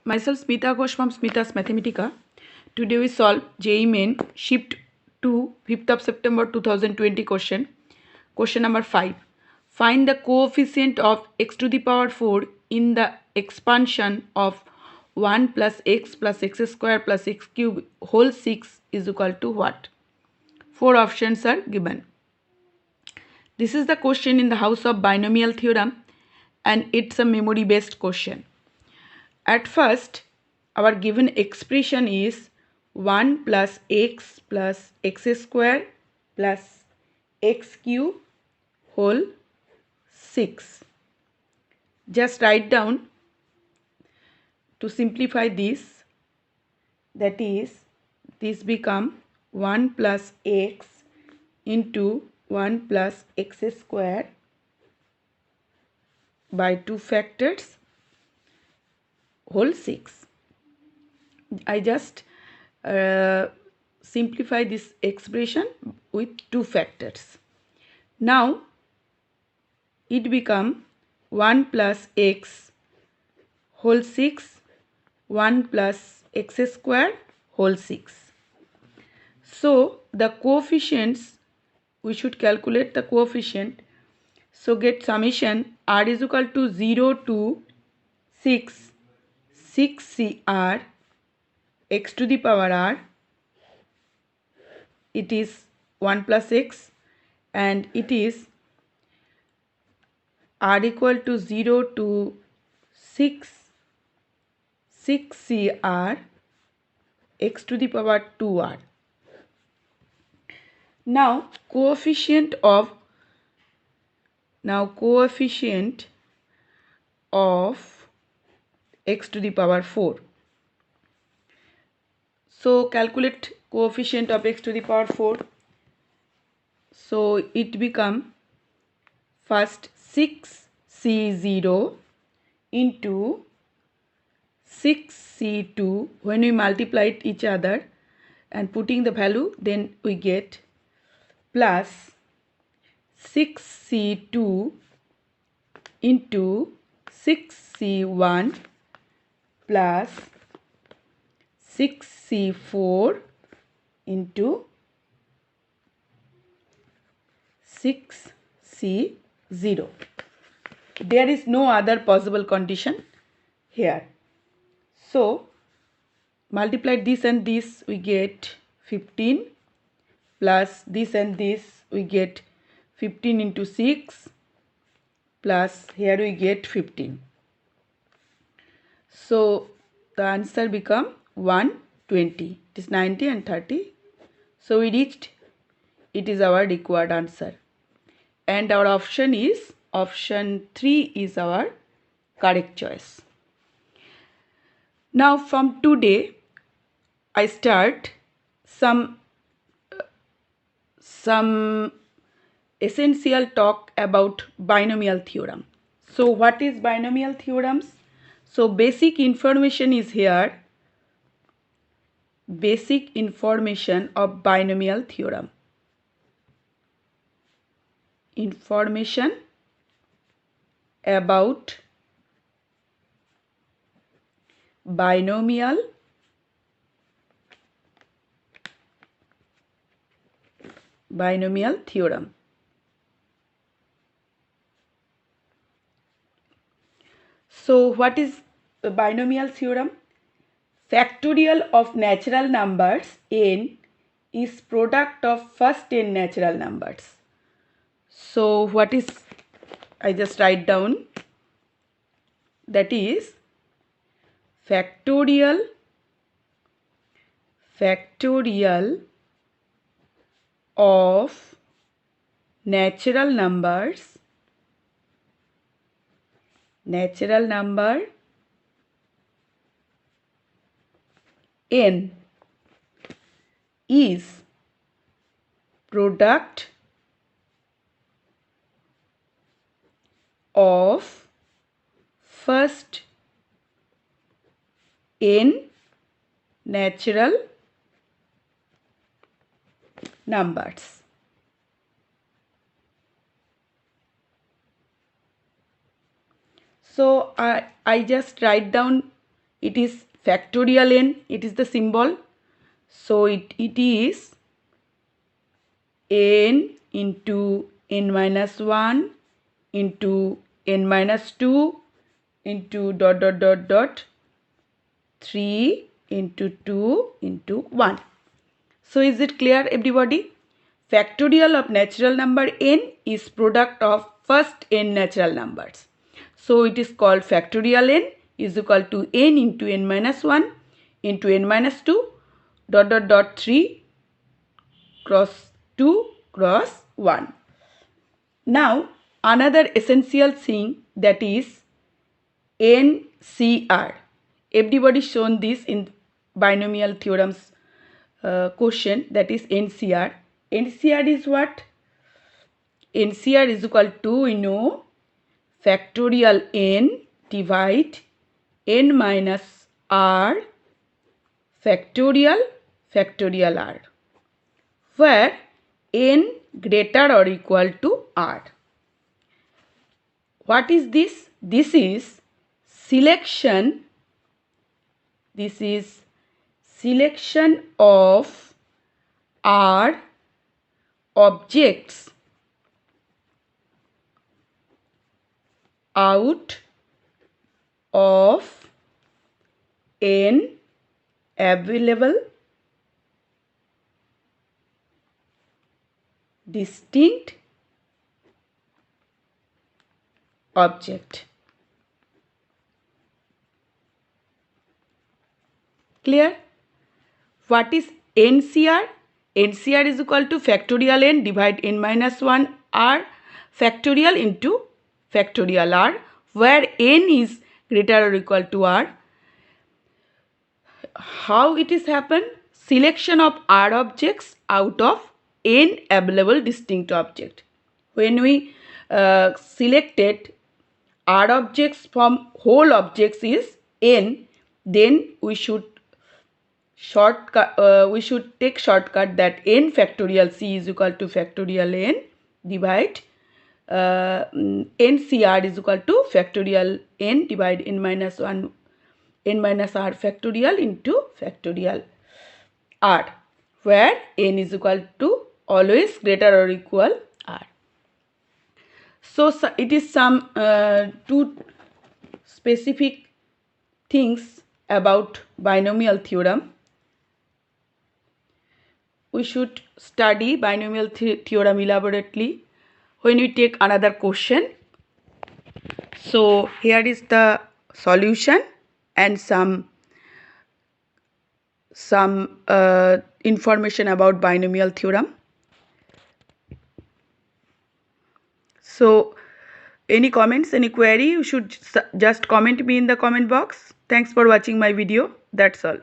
Myself Smita Ghosh from Smita's Mathematica. Today we solve JEE Main Shift 2 5th of September 2020 question. Question number 5. Find the coefficient of x to the power 4 in the expansion of 1 plus x square plus x cube whole 6 is equal to what? 4 options are given. This is the question in the house of binomial theorem and it's a memory based question. At first, our given expression is 1 plus x square plus x cube whole 6. Just write down to simplify this, that is, this become 1 plus x into 1 plus x square by 2 factors whole 6. I just simplify this expression with 2 factors. Now it become 1 plus x whole 6, 1 plus x square whole 6. So the coefficients, we should calculate the coefficient. So get summation r is equal to 0 to 6 cr x to the power r, it is 1 plus x, and it is r equal to 0 to 6 cr x to the power 2r. Now coefficient of x to the power 4. So calculate coefficient of x to the power 4. So it become first 6c0 into 6c2. When we multiply each other and putting the value, then we get plus 6c2 into 6c1 plus 6c4 into 6c0. There is no other possible condition here. So multiply this and this, we get 15, plus this and this, we get 15 into 6, plus here we get 15. So the answer become 120. It is 90 and 30. So we reached, it is our required answer. And our option 3 is our correct choice. Now from today, I start some essential talk about binomial theorem. So what is binomial theorems? So basic information is here. Basic information of binomial theorem. Information about binomial theorem. So what is the binomial theorem? Factorial of natural numbers n is product of first n natural numbers. So what is, I just write down, that is factorial of natural number n is product of first n natural numbers. So I just write down it is factorial n, it is the symbol. So it is n into n minus 1 into n minus 2 into dot dot dot dot 3 into 2 into 1. So is it clear, everybody? Factorial of natural number n is product of first n natural numbers. So it is called factorial n is equal to n into n minus 1 into n minus 2 dot dot dot 3 cross 2 cross 1. Now another essential thing, that is NCR. Everybody shown this in binomial theorems question, that is NCR. NCR is what? NCR is equal to, we know, factorial n divide n minus r factorial r, where n greater or equal to r. What is this? This is selection. This is selection of r objects out of n available distinct object. Clear? What is NCR? NCR is equal to factorial n divide n minus 1 r factorial into factorial r, where n is greater or equal to r. How it is happen? Selection of r objects out of n available distinct object. When we selected r objects from whole objects is n, then we should take shortcut that n factorial c is equal to factorial n divide NCR is equal to factorial n divide n minus 1 n minus r factorial into factorial r, where n is equal to always greater or equal r. So it is some two specific things about binomial theorem. We should study binomial theorem elaborately when we take another question. So here is the solution and some information about binomial theorem. So any comments, any query, you should just comment me in the comment box. Thanks for watching my video. That's all.